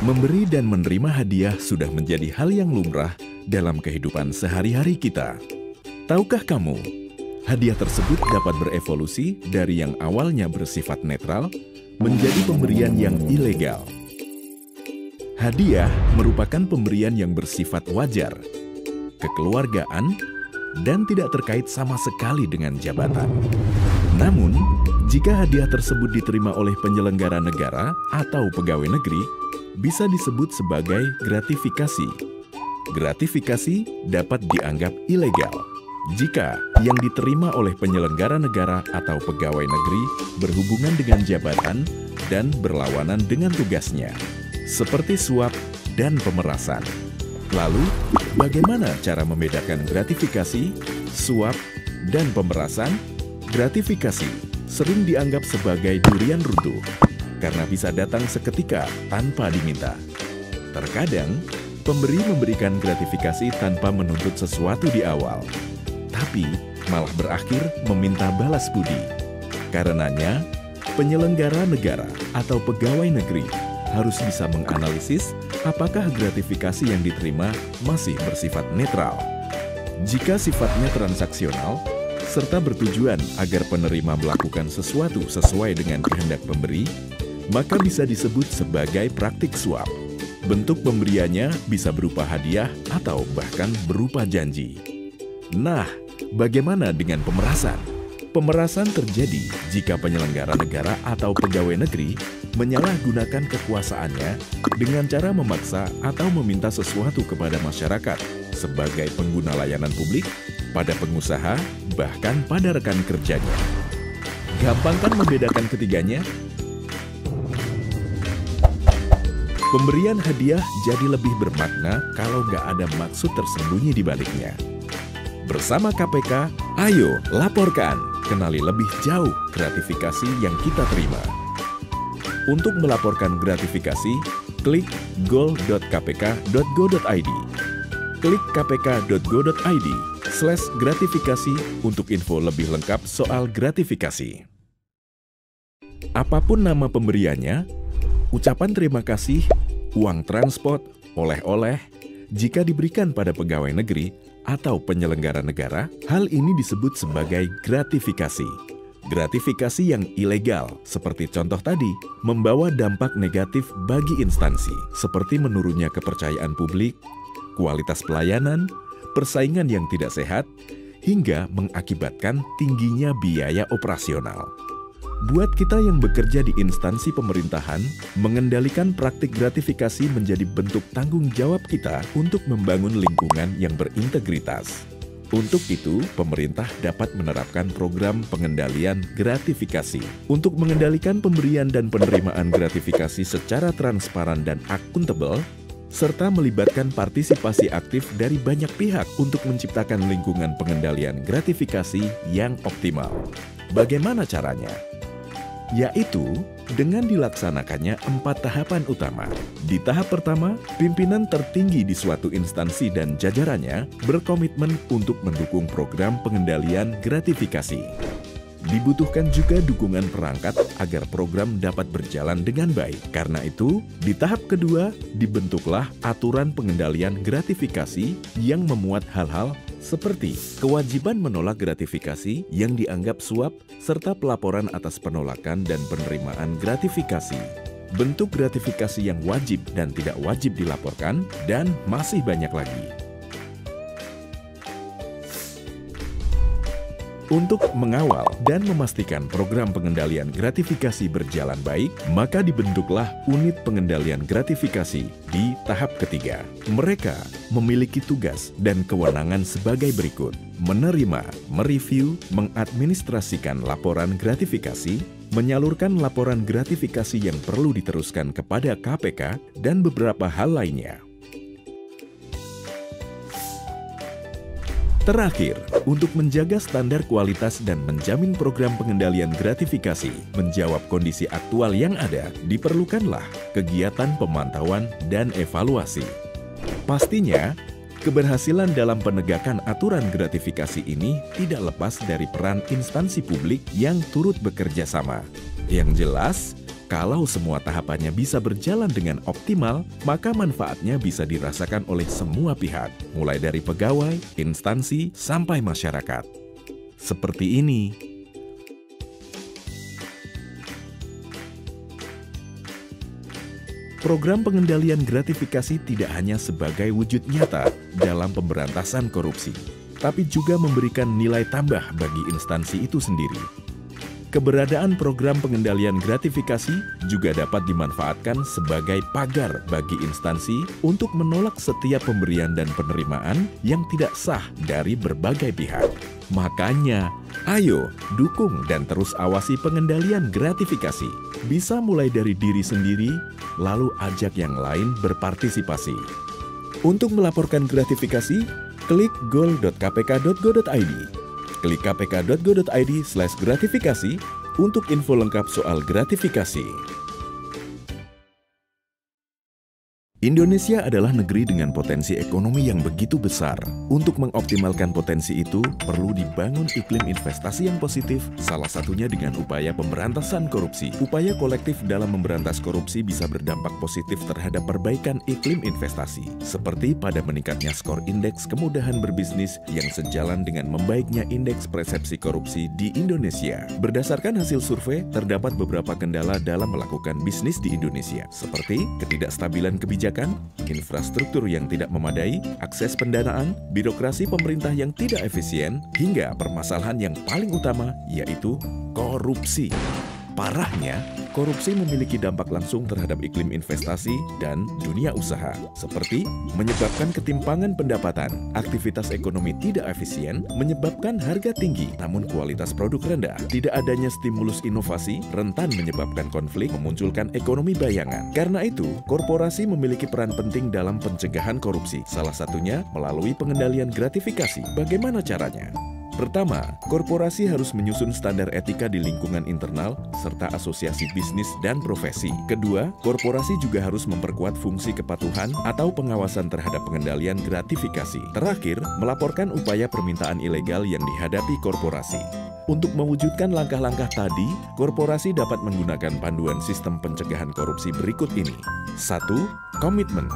Memberi dan menerima hadiah sudah menjadi hal yang lumrah dalam kehidupan sehari-hari kita. Tahukah kamu, hadiah tersebut dapat berevolusi dari yang awalnya bersifat netral menjadi pemberian yang ilegal. Hadiah merupakan pemberian yang bersifat wajar, kekeluargaan, dan tidak terkait sama sekali dengan jabatan. Namun, jika hadiah tersebut diterima oleh penyelenggara negara atau pegawai negeri, bisa disebut sebagai gratifikasi. Gratifikasi dapat dianggap ilegal jika yang diterima oleh penyelenggara negara atau pegawai negeri berhubungan dengan jabatan dan berlawanan dengan tugasnya, seperti suap dan pemerasan. Lalu, bagaimana cara membedakan gratifikasi, suap, dan pemerasan? Gratifikasi sering dianggap sebagai durian runtuh karena bisa datang seketika tanpa diminta. Terkadang, pemberi memberikan gratifikasi tanpa menuntut sesuatu di awal, tapi malah berakhir meminta balas budi. Karenanya, penyelenggara negara atau pegawai negeri harus bisa menganalisis apakah gratifikasi yang diterima masih bersifat netral. Jika sifatnya transaksional, serta bertujuan agar penerima melakukan sesuatu sesuai dengan kehendak pemberi, maka bisa disebut sebagai praktik suap. Bentuk pemberiannya bisa berupa hadiah atau bahkan berupa janji. Nah, bagaimana dengan pemerasan? Pemerasan terjadi jika penyelenggara negara atau pegawai negeri menyalahgunakan kekuasaannya dengan cara memaksa atau meminta sesuatu kepada masyarakat sebagai pengguna layanan publik, pada pengusaha, bahkan pada rekan kerjanya. Gampang kan membedakan ketiganya? Pemberian hadiah jadi lebih bermakna kalau nggak ada maksud tersembunyi di baliknya. Bersama KPK, ayo laporkan, kenali lebih jauh gratifikasi yang kita terima. Untuk melaporkan gratifikasi, klik goal.kpk.go.id. Klik kpk.go.id/gratifikasi untuk info lebih lengkap soal gratifikasi. Apapun nama pemberiannya, ucapan terima kasih, uang transport, oleh-oleh, jika diberikan pada pegawai negeri atau penyelenggara negara, hal ini disebut sebagai gratifikasi. Gratifikasi yang ilegal, seperti contoh tadi, membawa dampak negatif bagi instansi, seperti menurunnya kepercayaan publik, kualitas pelayanan, persaingan yang tidak sehat, hingga mengakibatkan tingginya biaya operasional. Buat kita yang bekerja di instansi pemerintahan, mengendalikan praktik gratifikasi menjadi bentuk tanggung jawab kita untuk membangun lingkungan yang berintegritas. Untuk itu, pemerintah dapat menerapkan program pengendalian gratifikasi. Untuk mengendalikan pemberian dan penerimaan gratifikasi secara transparan dan akuntabel, serta melibatkan partisipasi aktif dari banyak pihak untuk menciptakan lingkungan pengendalian gratifikasi yang optimal. Bagaimana caranya? Yaitu dengan dilaksanakannya 4 tahapan utama. Di tahap pertama, pimpinan tertinggi di suatu instansi dan jajarannya berkomitmen untuk mendukung program pengendalian gratifikasi. Dibutuhkan juga dukungan perangkat agar program dapat berjalan dengan baik. Karena itu, di tahap kedua, dibentuklah aturan pengendalian gratifikasi yang memuat hal-hal seperti kewajiban menolak gratifikasi yang dianggap suap, serta pelaporan atas penolakan dan penerimaan gratifikasi. Bentuk gratifikasi yang wajib dan tidak wajib dilaporkan, dan masih banyak lagi. Untuk mengawal dan memastikan program pengendalian gratifikasi berjalan baik, maka dibentuklah unit pengendalian gratifikasi di tahap ketiga. Mereka memiliki tugas dan kewenangan sebagai berikut: menerima, mereview, mengadministrasikan laporan gratifikasi, menyalurkan laporan gratifikasi yang perlu diteruskan kepada KPK, dan beberapa hal lainnya. Terakhir, untuk menjaga standar kualitas dan menjamin program pengendalian gratifikasi menjawab kondisi aktual yang ada, diperlukanlah kegiatan pemantauan dan evaluasi. Pastinya, keberhasilan dalam penegakan aturan gratifikasi ini tidak lepas dari peran instansi publik yang turut bekerja sama. Yang jelas, Kalau semua tahapannya bisa berjalan dengan optimal, maka manfaatnya bisa dirasakan oleh semua pihak, mulai dari pegawai, instansi, sampai masyarakat. Seperti ini. Program pengendalian gratifikasi tidak hanya sebagai wujud nyata dalam pemberantasan korupsi, tapi juga memberikan nilai tambah bagi instansi itu sendiri. Keberadaan program pengendalian gratifikasi juga dapat dimanfaatkan sebagai pagar bagi instansi untuk menolak setiap pemberian dan penerimaan yang tidak sah dari berbagai pihak. Makanya, ayo dukung dan terus awasi pengendalian gratifikasi. Bisa mulai dari diri sendiri, lalu ajak yang lain berpartisipasi. Untuk melaporkan gratifikasi, klik goal.kpk.go.id. Klik kpk.go.id/gratifikasi untuk info lengkap soal gratifikasi. Indonesia adalah negeri dengan potensi ekonomi yang begitu besar. Untuk mengoptimalkan potensi itu, perlu dibangun iklim investasi yang positif, salah satunya dengan upaya pemberantasan korupsi. Upaya kolektif dalam memberantas korupsi bisa berdampak positif terhadap perbaikan iklim investasi, seperti pada meningkatnya skor indeks kemudahan berbisnis yang sejalan dengan membaiknya indeks persepsi korupsi di Indonesia. Berdasarkan hasil survei, terdapat beberapa kendala dalam melakukan bisnis di Indonesia, seperti ketidakstabilan kebijakan, infrastruktur yang tidak memadai, akses pendanaan, birokrasi pemerintah yang tidak efisien, hingga permasalahan yang paling utama yaitu korupsi. Parahnya, korupsi memiliki dampak langsung terhadap iklim investasi dan dunia usaha, seperti menyebabkan ketimpangan pendapatan, aktivitas ekonomi tidak efisien, menyebabkan harga tinggi namun kualitas produk rendah, tidak adanya stimulus inovasi, rentan menyebabkan konflik, memunculkan ekonomi bayangan. Karena itu, korporasi memiliki peran penting dalam pencegahan korupsi, salah satunya melalui pengendalian gratifikasi. Bagaimana caranya? Pertama, korporasi harus menyusun standar etika di lingkungan internal serta asosiasi bisnis dan profesi. Kedua, korporasi juga harus memperkuat fungsi kepatuhan atau pengawasan terhadap pengendalian gratifikasi. Terakhir, melaporkan upaya permintaan ilegal yang dihadapi korporasi. Untuk mewujudkan langkah-langkah tadi, korporasi dapat menggunakan panduan sistem pencegahan korupsi berikut ini. 1. Komitmen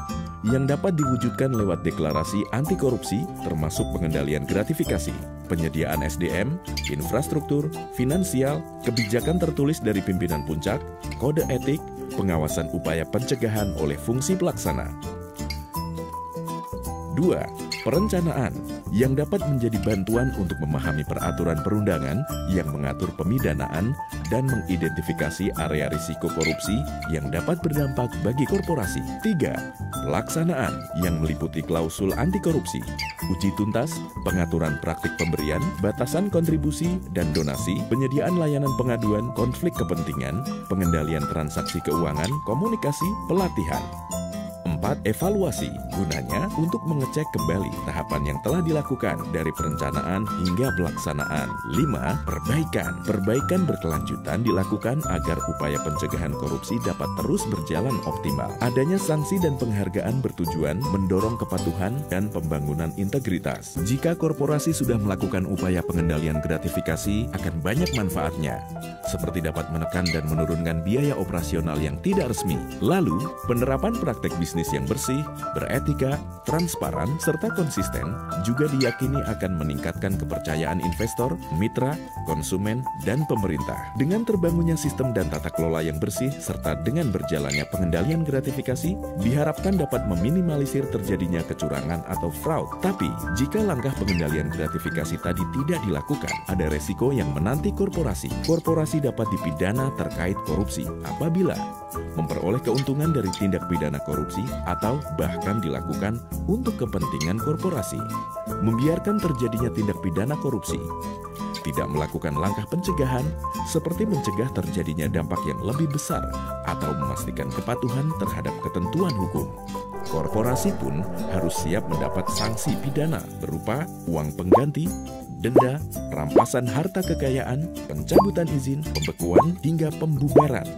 yang dapat diwujudkan lewat deklarasi anti korupsi termasuk pengendalian gratifikasi, penyediaan SDM, infrastruktur, finansial, kebijakan tertulis dari pimpinan puncak, kode etik, pengawasan upaya pencegahan oleh fungsi pelaksana. 2. Perencanaan yang dapat menjadi bantuan untuk memahami peraturan perundangan yang mengatur pemidanaan dan mengidentifikasi area risiko korupsi yang dapat berdampak bagi korporasi. 3. Pelaksanaan yang meliputi klausul anti korupsi, uji tuntas, pengaturan praktik pemberian, batasan kontribusi dan donasi, penyediaan layanan pengaduan, konflik kepentingan, pengendalian transaksi keuangan, komunikasi, pelatihan. 4. Evaluasi, gunanya untuk mengecek kembali tahapan yang telah dilakukan dari perencanaan hingga pelaksanaan. 5. Perbaikan, perbaikan berkelanjutan dilakukan agar upaya pencegahan korupsi dapat terus berjalan optimal. Adanya sanksi dan penghargaan bertujuan mendorong kepatuhan dan pembangunan integritas. Jika korporasi sudah melakukan upaya pengendalian gratifikasi, akan banyak manfaatnya, seperti dapat menekan dan menurunkan biaya operasional yang tidak resmi. Lalu, penerapan praktek bisnis yang bersih, beretika, transparan, serta konsisten juga diyakini akan meningkatkan kepercayaan investor, mitra, konsumen, dan pemerintah. Dengan terbangunnya sistem dan tata kelola yang bersih, serta dengan berjalannya pengendalian gratifikasi, diharapkan dapat meminimalisir terjadinya kecurangan atau fraud. Tapi, jika langkah pengendalian gratifikasi tadi tidak dilakukan, ada resiko yang menanti korporasi. Korporasi dapat dipidana terkait korupsi apabila memperoleh keuntungan dari tindak pidana korupsi atau bahkan dilakukan untuk kepentingan korporasi, membiarkan terjadinya tindak pidana korupsi, tidak melakukan langkah pencegahan seperti mencegah terjadinya dampak yang lebih besar atau memastikan kepatuhan terhadap ketentuan hukum. Korporasi pun harus siap mendapat sanksi pidana berupa uang pengganti, denda, rampasan harta kekayaan, pencabutan izin, pembekuan, hingga pembubaran.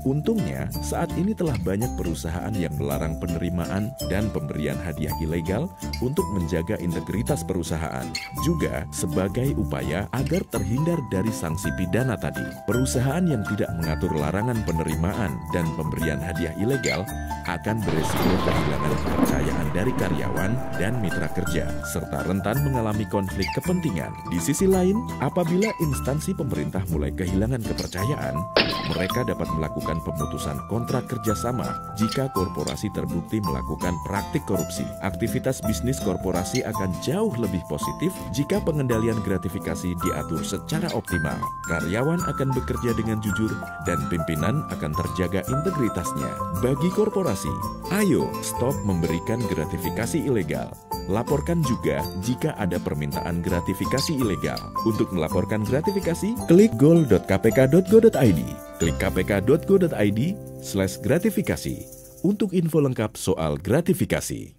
Untungnya, saat ini telah banyak perusahaan yang melarang penerimaan dan pemberian hadiah ilegal untuk menjaga integritas perusahaan. Juga sebagai upaya agar terhindar dari sanksi pidana tadi. Perusahaan yang tidak mengatur larangan penerimaan dan pemberian hadiah ilegal akan beresiko kehilangan kepercayaan dari karyawan dan mitra kerja, serta rentan mengalami konflik kepentingan. Di sisi lain, apabila instansi pemerintah mulai kehilangan kepercayaan, mereka dapat melakukan pemutusan kontrak kerjasama jika korporasi terbukti melakukan praktik korupsi. Aktivitas bisnis korporasi akan jauh lebih positif jika pengendalian gratifikasi diatur secara optimal. Karyawan akan bekerja dengan jujur dan pimpinan akan terjaga integritasnya. Bagi korporasi, ayo stop memberikan gratifikasi ilegal. Laporkan juga jika ada permintaan gratifikasi ilegal. Untuk melaporkan gratifikasi, klik goal.kpk.go.id. Klik kpk.go.id/gratifikasi untuk info lengkap soal gratifikasi.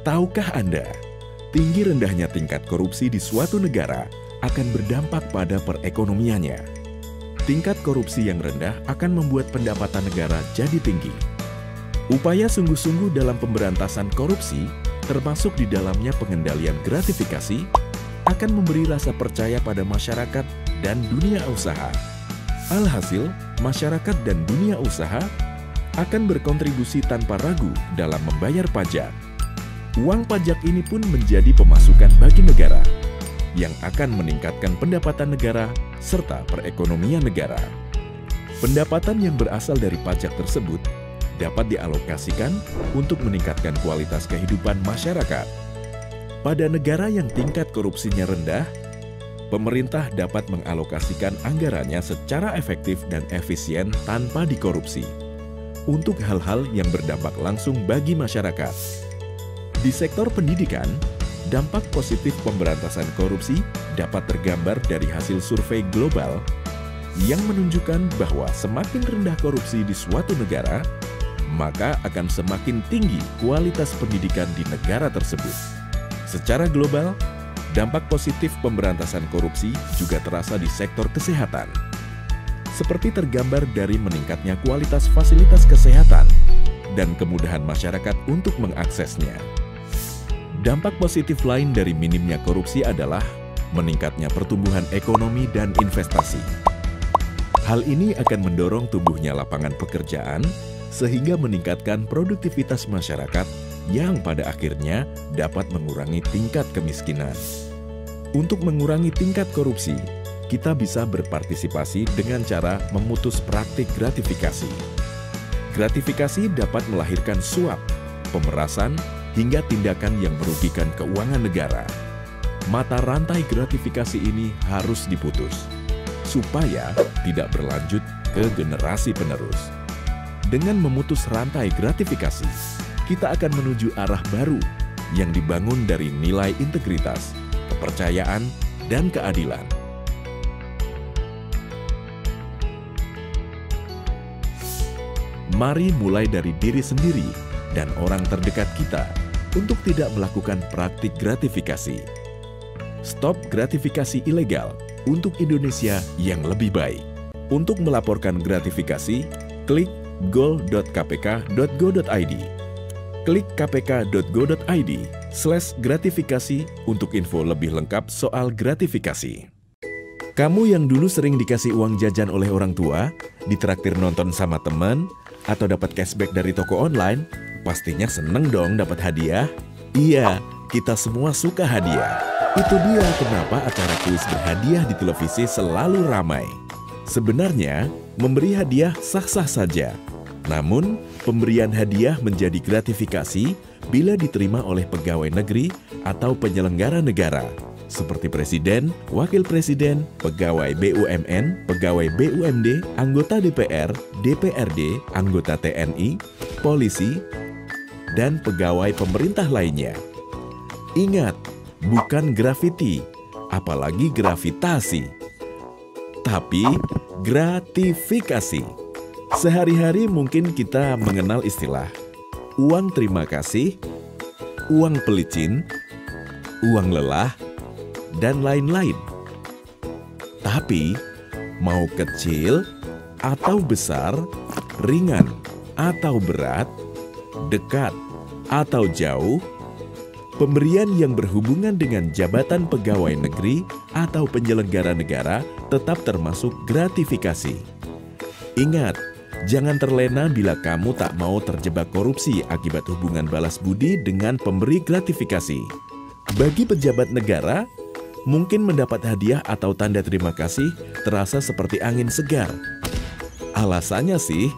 Tahukah Anda, tinggi rendahnya tingkat korupsi di suatu negara akan berdampak pada perekonomiannya. Tingkat korupsi yang rendah akan membuat pendapatan negara jadi tinggi. Upaya sungguh-sungguh dalam pemberantasan korupsi, termasuk di dalamnya pengendalian gratifikasi, akan memberi rasa percaya pada masyarakat dan dunia usaha. Alhasil, masyarakat dan dunia usaha akan berkontribusi tanpa ragu dalam membayar pajak. Uang pajak ini pun menjadi pemasukan bagi negara, yang akan meningkatkan pendapatan negara serta perekonomian negara. Pendapatan yang berasal dari pajak tersebut dapat dialokasikan untuk meningkatkan kualitas kehidupan masyarakat. Pada negara yang tingkat korupsinya rendah, pemerintah dapat mengalokasikan anggarannya secara efektif dan efisien tanpa dikorupsi untuk hal-hal yang berdampak langsung bagi masyarakat. Di sektor pendidikan, dampak positif pemberantasan korupsi dapat tergambar dari hasil survei global yang menunjukkan bahwa semakin rendah korupsi di suatu negara, maka akan semakin tinggi kualitas pendidikan di negara tersebut. Secara global, dampak positif pemberantasan korupsi juga terasa di sektor kesehatan, seperti tergambar dari meningkatnya kualitas fasilitas kesehatan dan kemudahan masyarakat untuk mengaksesnya. Dampak positif lain dari minimnya korupsi adalah meningkatnya pertumbuhan ekonomi dan investasi. Hal ini akan mendorong tumbuhnya lapangan pekerjaan sehingga meningkatkan produktivitas masyarakat yang pada akhirnya dapat mengurangi tingkat kemiskinan. Untuk mengurangi tingkat korupsi, kita bisa berpartisipasi dengan cara memutus praktik gratifikasi. Gratifikasi dapat melahirkan suap, pemerasan, hingga tindakan yang merugikan keuangan negara. Mata rantai gratifikasi ini harus diputus, supaya tidak berlanjut ke generasi penerus. Dengan memutus rantai gratifikasi, kita akan menuju arah baru yang dibangun dari nilai integritas, kepercayaan, dan keadilan. Mari mulai dari diri sendiri dan orang terdekat kita untuk tidak melakukan praktik gratifikasi. Stop gratifikasi ilegal untuk Indonesia yang lebih baik. Untuk melaporkan gratifikasi, klik goal.kpk.go.id. Klik kpk.go.id/gratifikasi untuk info lebih lengkap soal gratifikasi. Kamu yang dulu sering dikasih uang jajan oleh orang tua, ditraktir nonton sama teman, atau dapat cashback dari toko online, pastinya seneng dong dapat hadiah. Iya, kita semua suka hadiah. Itu dia kenapa acara kuis berhadiah di televisi selalu ramai. Sebenarnya, memberi hadiah sah-sah saja. Namun, pemberian hadiah menjadi gratifikasi bila diterima oleh pegawai negeri atau penyelenggara negara, seperti presiden, wakil presiden, pegawai BUMN, pegawai BUMD, anggota DPR, DPRD, anggota TNI, polisi, dan pegawai pemerintah lainnya. Ingat, bukan grafiti, apalagi gravitasi, tapi gratifikasi. Sehari-hari mungkin kita mengenal istilah uang terima kasih, uang pelicin, uang lelah, dan lain-lain. Tapi, mau kecil atau besar, ringan atau berat, dekat atau jauh, pemberian yang berhubungan dengan jabatan pegawai negeri atau penyelenggara negara tetap termasuk gratifikasi. Ingat, jangan terlena bila kamu tak mau terjebak korupsi akibat hubungan balas budi dengan pemberi gratifikasi. Bagi pejabat negara, mungkin mendapat hadiah atau tanda terima kasih terasa seperti angin segar. Alasannya sih,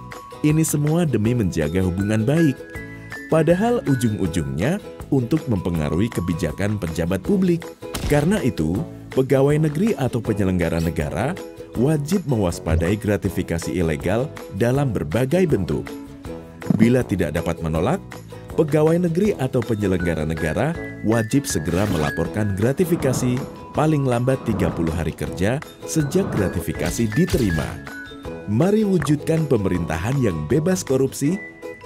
ini semua demi menjaga hubungan baik. Padahal ujung-ujungnya untuk mempengaruhi kebijakan pejabat publik. Karena itu, pegawai negeri atau penyelenggara negara wajib mewaspadai gratifikasi ilegal dalam berbagai bentuk. Bila tidak dapat menolak, pegawai negeri atau penyelenggara negara wajib segera melaporkan gratifikasi paling lambat 30 hari kerja sejak gratifikasi diterima. Mari wujudkan pemerintahan yang bebas korupsi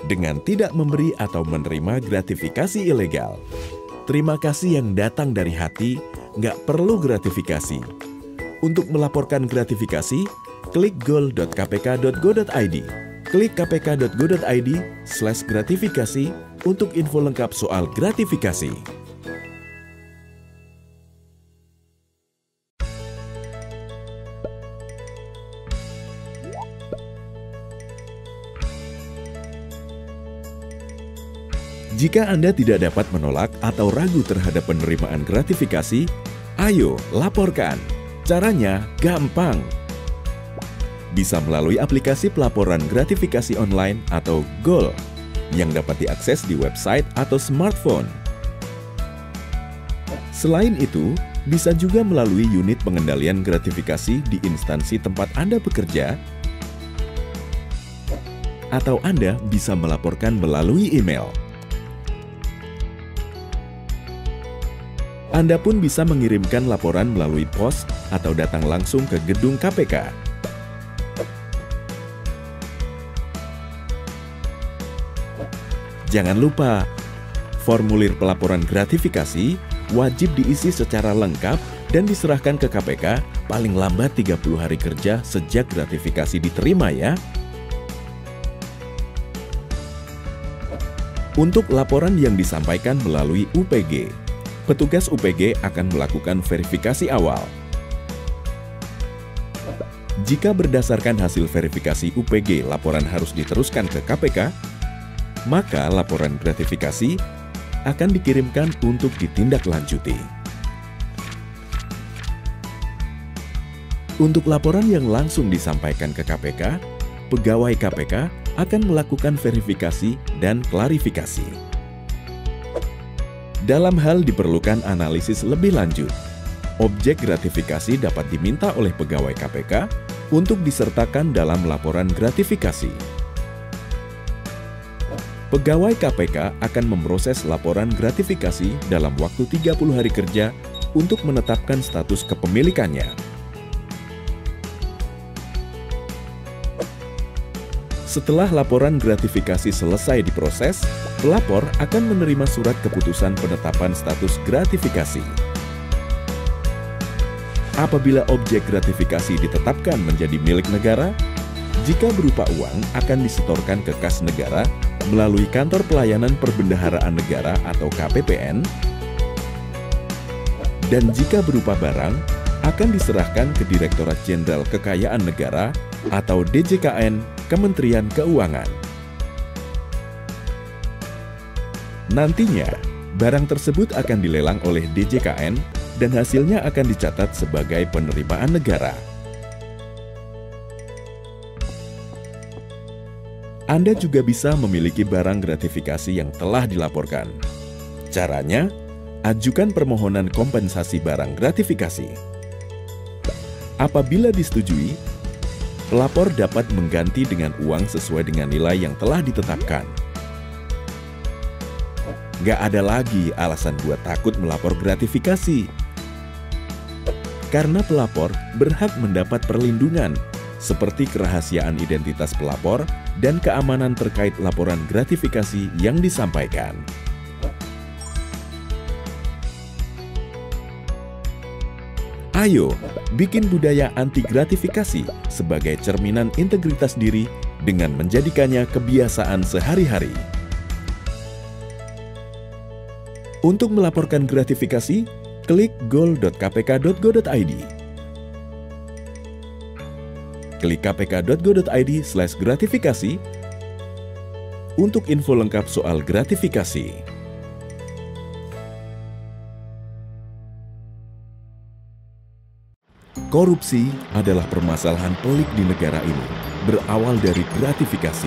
dengan tidak memberi atau menerima gratifikasi ilegal. Terima kasih yang datang dari hati, nggak perlu gratifikasi. Untuk melaporkan gratifikasi, klik goal.kpk.go.id. Klik kpk.go.id/gratifikasi untuk info lengkap soal gratifikasi. Jika Anda tidak dapat menolak atau ragu terhadap penerimaan gratifikasi, ayo laporkan. Caranya gampang. Bisa melalui aplikasi pelaporan gratifikasi online atau GOL yang dapat diakses di website atau smartphone. Selain itu, bisa juga melalui unit pengendalian gratifikasi di instansi tempat Anda bekerja, atau Anda bisa melaporkan melalui email. Anda pun bisa mengirimkan laporan melalui pos atau datang langsung ke gedung KPK. Jangan lupa, formulir pelaporan gratifikasi wajib diisi secara lengkap dan diserahkan ke KPK paling lambat 30 hari kerja sejak gratifikasi diterima ya. Untuk laporan yang disampaikan melalui UPG, petugas UPG akan melakukan verifikasi awal. Jika berdasarkan hasil verifikasi UPG laporan harus diteruskan ke KPK, maka laporan gratifikasi akan dikirimkan untuk ditindaklanjuti. Untuk laporan yang langsung disampaikan ke KPK, pegawai KPK akan melakukan verifikasi dan klarifikasi. Dalam hal diperlukan analisis lebih lanjut, objek gratifikasi dapat diminta oleh pegawai KPK untuk disertakan dalam laporan gratifikasi. Pegawai KPK akan memproses laporan gratifikasi dalam waktu 30 hari kerja untuk menetapkan status kepemilikannya. Setelah laporan gratifikasi selesai diproses, pelapor akan menerima surat keputusan penetapan status gratifikasi. Apabila objek gratifikasi ditetapkan menjadi milik negara, jika berupa uang akan disetorkan ke kas negara melalui Kantor Pelayanan Perbendaharaan Negara atau KPPN, dan jika berupa barang akan diserahkan ke Direktorat Jenderal Kekayaan Negara atau DJKN Kementerian Keuangan. Nantinya, barang tersebut akan dilelang oleh DJKN dan hasilnya akan dicatat sebagai penerimaan negara. Anda juga bisa memiliki barang gratifikasi yang telah dilaporkan. Caranya, ajukan permohonan kompensasi barang gratifikasi. Apabila disetujui, pelapor dapat mengganti dengan uang sesuai dengan nilai yang telah ditetapkan. Gak ada lagi alasan buat takut melapor gratifikasi. Karena pelapor berhak mendapat perlindungan seperti kerahasiaan identitas pelapor dan keamanan terkait laporan gratifikasi yang disampaikan. Ayo, bikin budaya anti gratifikasi sebagai cerminan integritas diri dengan menjadikannya kebiasaan sehari-hari. Untuk melaporkan gratifikasi, klik goal.kpk.go.id. Klik kpk.go.id/gratifikasi untuk info lengkap soal gratifikasi. Korupsi adalah permasalahan pelik di negara ini, berawal dari gratifikasi,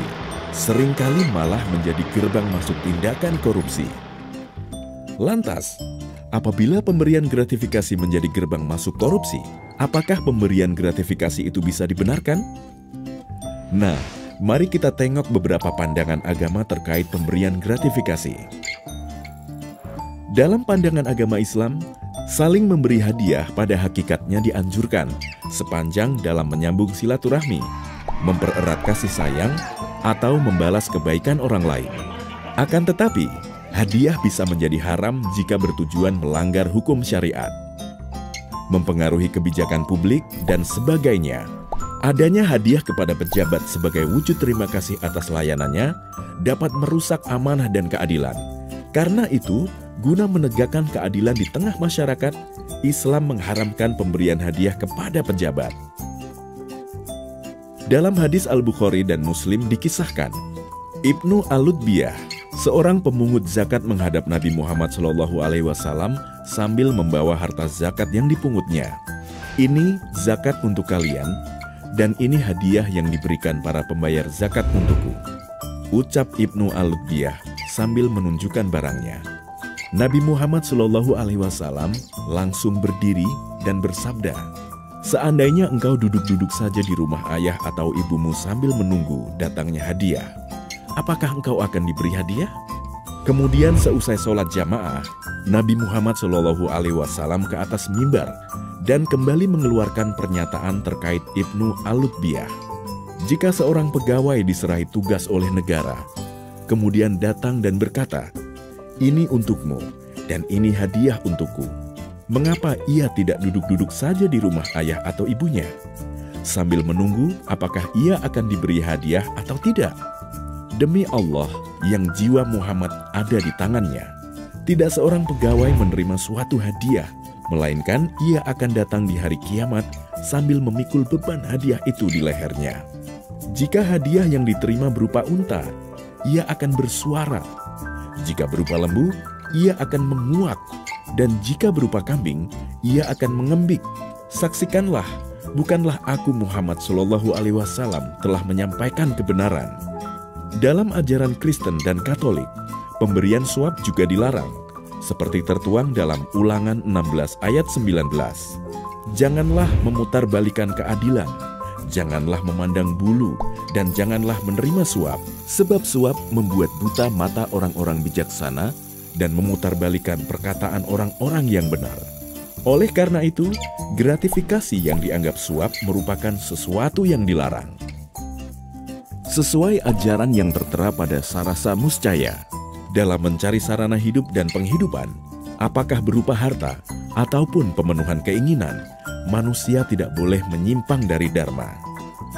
seringkali malah menjadi gerbang masuk tindakan korupsi. Lantas, apabila pemberian gratifikasi menjadi gerbang masuk korupsi, apakah pemberian gratifikasi itu bisa dibenarkan? Nah, mari kita tengok beberapa pandangan agama terkait pemberian gratifikasi. Dalam pandangan agama Islam, saling memberi hadiah pada hakikatnya dianjurkan sepanjang dalam menyambung silaturahmi, mempererat kasih sayang, atau membalas kebaikan orang lain. Akan tetapi, hadiah bisa menjadi haram jika bertujuan melanggar hukum syariat, mempengaruhi kebijakan publik, dan sebagainya. Adanya hadiah kepada pejabat sebagai wujud terima kasih atas layanannya dapat merusak amanah dan keadilan. Karena itu, guna menegakkan keadilan di tengah masyarakat, Islam mengharamkan pemberian hadiah kepada pejabat. Dalam hadis Al-Bukhari dan Muslim dikisahkan, Ibnu Al-Lutbiyah, seorang pemungut zakat menghadap Nabi Muhammad SAW sambil membawa harta zakat yang dipungutnya. Ini zakat untuk kalian, dan ini hadiah yang diberikan para pembayar zakat untukku, ucap Ibnu Al-Lutbiyah sambil menunjukkan barangnya. Nabi Muhammad SAW langsung berdiri dan bersabda, "Seandainya engkau duduk-duduk saja di rumah ayah atau ibumu sambil menunggu datangnya hadiah, apakah engkau akan diberi hadiah?" Kemudian seusai sholat jamaah, Nabi Muhammad SAW ke atas mimbar dan kembali mengeluarkan pernyataan terkait Ibnu Al-Lutbiyah. Jika seorang pegawai diserahi tugas oleh negara, kemudian datang dan berkata, "Ini untukmu dan ini hadiah untukku," mengapa ia tidak duduk-duduk saja di rumah ayah atau ibunya, sambil menunggu apakah ia akan diberi hadiah atau tidak? Demi Allah yang jiwa Muhammad ada di tangannya, tidak seorang pegawai menerima suatu hadiah, melainkan ia akan datang di hari kiamat sambil memikul beban hadiah itu di lehernya. Jika hadiah yang diterima berupa unta, ia akan bersuara. Jika berupa lembu, ia akan menguak. Dan jika berupa kambing, ia akan mengembik. Saksikanlah, bukanlah aku Muhammad SAW telah menyampaikan kebenaran. Dalam ajaran Kristen dan Katolik, pemberian suap juga dilarang, seperti tertuang dalam Ulangan 16 ayat 19. Janganlah memutarbalikkan keadilan, janganlah memandang bulu, dan janganlah menerima suap, sebab suap membuat buta mata orang-orang bijaksana dan memutarbalikkan perkataan orang-orang yang benar. Oleh karena itu, gratifikasi yang dianggap suap merupakan sesuatu yang dilarang. Sesuai ajaran yang tertera pada Sarasa Muscaya, dalam mencari sarana hidup dan penghidupan, apakah berupa harta ataupun pemenuhan keinginan, manusia tidak boleh menyimpang dari dharma.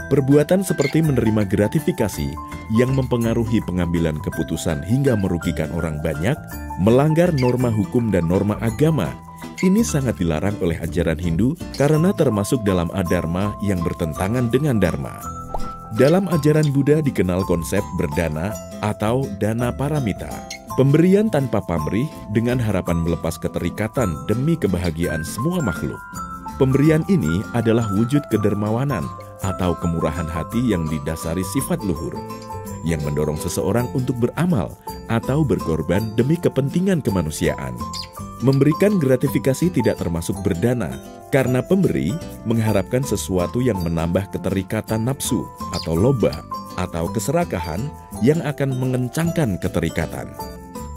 Perbuatan seperti menerima gratifikasi yang mempengaruhi pengambilan keputusan hingga merugikan orang banyak, melanggar norma hukum dan norma agama, ini sangat dilarang oleh ajaran Hindu karena termasuk dalam adharma yang bertentangan dengan dharma. Dalam ajaran Buddha dikenal konsep berdana atau dana paramita, pemberian tanpa pamrih dengan harapan melepas keterikatan demi kebahagiaan semua makhluk. Pemberian ini adalah wujud kedermawanan atau kemurahan hati yang didasari sifat luhur, yang mendorong seseorang untuk beramal atau berkorban demi kepentingan kemanusiaan. Memberikan gratifikasi tidak termasuk berdana, karena pemberi mengharapkan sesuatu yang menambah keterikatan nafsu atau loba, atau keserakahan yang akan mengencangkan keterikatan.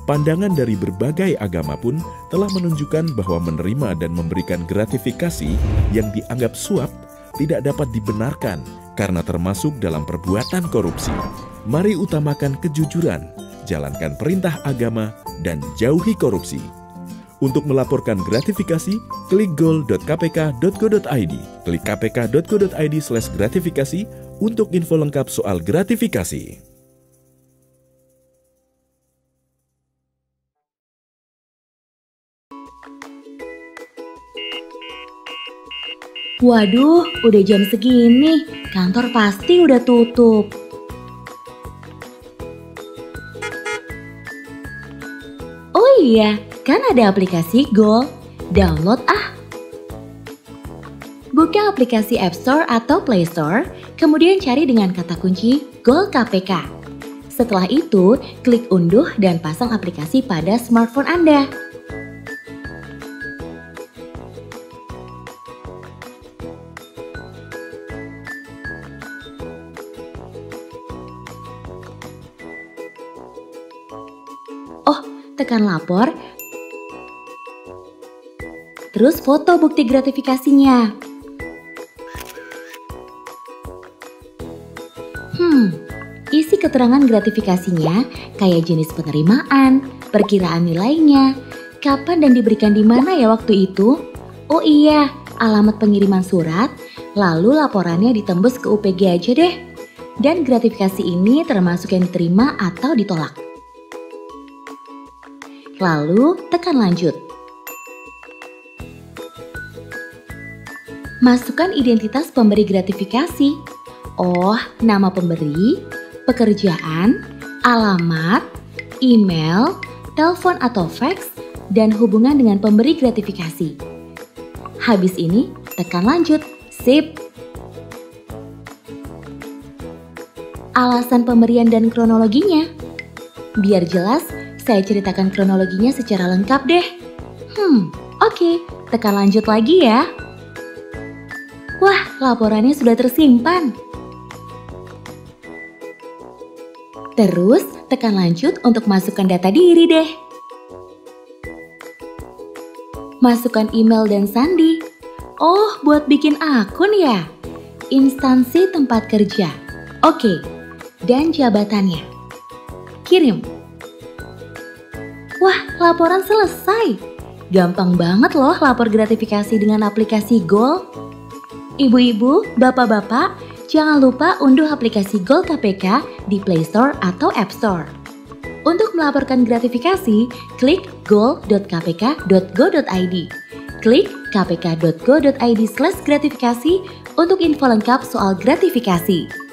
Pandangan dari berbagai agama pun telah menunjukkan bahwa menerima dan memberikan gratifikasi yang dianggap suap tidak dapat dibenarkan karena termasuk dalam perbuatan korupsi. Mari utamakan kejujuran, jalankan perintah agama, dan jauhi korupsi. Untuk melaporkan gratifikasi, klik goal.kpk.go.id. Klik kpk.go.id/gratifikasi untuk info lengkap soal gratifikasi. Waduh, udah jam segini, kantor pasti udah tutup. Oh iya, kan ada aplikasi Goal. Download ah! Buka aplikasi App Store atau Play Store, kemudian cari dengan kata kunci Goal KPK. Setelah itu, klik unduh dan pasang aplikasi pada smartphone Anda. Oh, tekan lapor, terus foto bukti gratifikasinya. Isi keterangan gratifikasinya kayak jenis penerimaan, perkiraan nilainya, kapan dan diberikan di mana ya waktu itu. Oh iya, alamat pengiriman surat, lalu laporannya ditembus ke UPG aja deh. Dan gratifikasi ini termasuk yang diterima atau ditolak. Lalu tekan lanjut. Masukkan identitas pemberi gratifikasi. Oh, nama pemberi, pekerjaan, alamat, email, telepon atau fax, dan hubungan dengan pemberi gratifikasi. Habis ini, tekan lanjut. Sip! Alasan pemberian dan kronologinya. Biar jelas, saya ceritakan kronologinya secara lengkap deh. Oke, tekan lanjut lagi ya. Wah, laporannya sudah tersimpan. Terus, tekan lanjut untuk masukkan data diri deh. Masukkan email dan sandi. Oh, buat bikin akun ya? Instansi tempat kerja. Oke, dan jabatannya. Kirim. Wah, laporan selesai. Gampang banget loh lapor gratifikasi dengan aplikasi Goal. Ibu-ibu, bapak-bapak, jangan lupa unduh aplikasi Goal KPK di Play Store atau App Store. Untuk melaporkan gratifikasi, klik goal.kpk.go.id. Klik kpk.go.id/gratifikasi untuk info lengkap soal gratifikasi.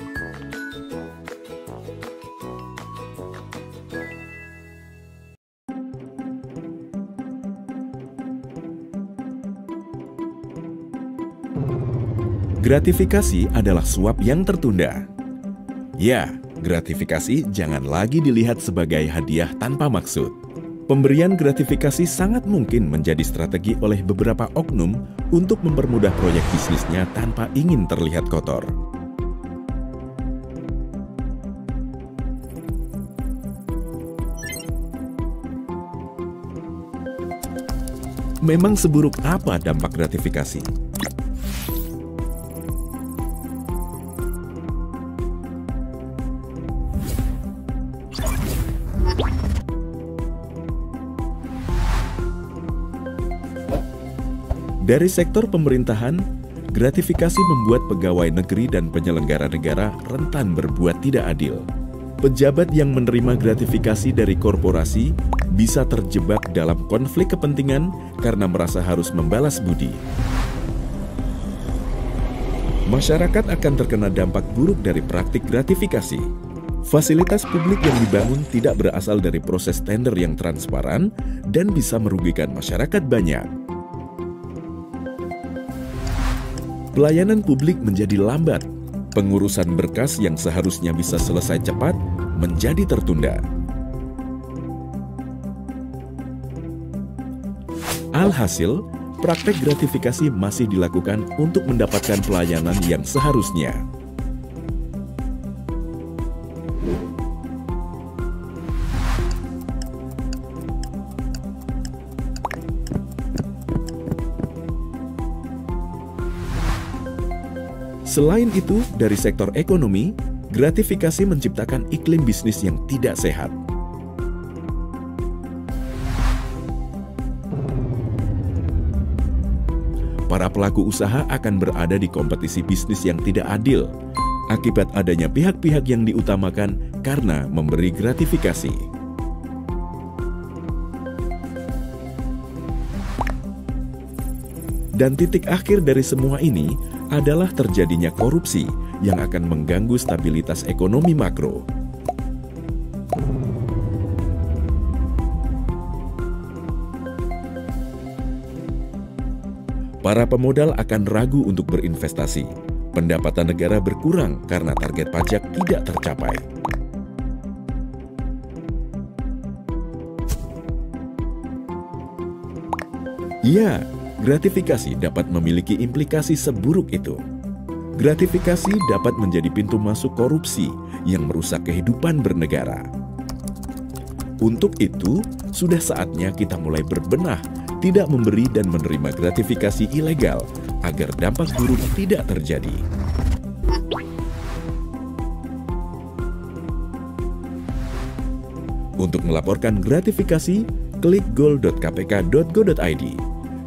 Gratifikasi adalah suap yang tertunda. Ya, gratifikasi jangan lagi dilihat sebagai hadiah tanpa maksud. Pemberian gratifikasi sangat mungkin menjadi strategi oleh beberapa oknum untuk mempermudah proyek bisnisnya tanpa ingin terlihat kotor. Memang seburuk apa dampak gratifikasi? Dari sektor pemerintahan, gratifikasi membuat pegawai negeri dan penyelenggara negara rentan berbuat tidak adil. Pejabat yang menerima gratifikasi dari korporasi bisa terjebak dalam konflik kepentingan karena merasa harus membalas budi. Masyarakat akan terkena dampak buruk dari praktik gratifikasi. Fasilitas publik yang dibangun tidak berasal dari proses tender yang transparan dan bisa merugikan masyarakat banyak. Pelayanan publik menjadi lambat, pengurusan berkas yang seharusnya bisa selesai cepat menjadi tertunda. Alhasil, praktek gratifikasi masih dilakukan untuk mendapatkan pelayanan yang seharusnya. Selain itu, dari sektor ekonomi, gratifikasi menciptakan iklim bisnis yang tidak sehat. para pelaku usaha akan berada di kompetisi bisnis yang tidak adil akibat adanya pihak-pihak yang diutamakan karena memberi gratifikasi. Dan titik akhir dari semua ini adalah terjadinya korupsi yang akan mengganggu stabilitas ekonomi makro. Para pemodal akan ragu untuk berinvestasi. Pendapatan negara berkurang karena target pajak tidak tercapai. Ya, gratifikasi dapat memiliki implikasi seburuk itu. Gratifikasi dapat menjadi pintu masuk korupsi yang merusak kehidupan bernegara. Untuk itu, sudah saatnya kita mulai berbenah, tidak memberi dan menerima gratifikasi ilegal agar dampak buruk tidak terjadi. Untuk melaporkan gratifikasi, klik goal.kpk.go.id.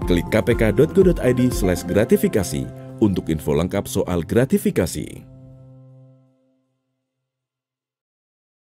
Klik kpk.go.id/gratifikasi untuk info lengkap soal gratifikasi.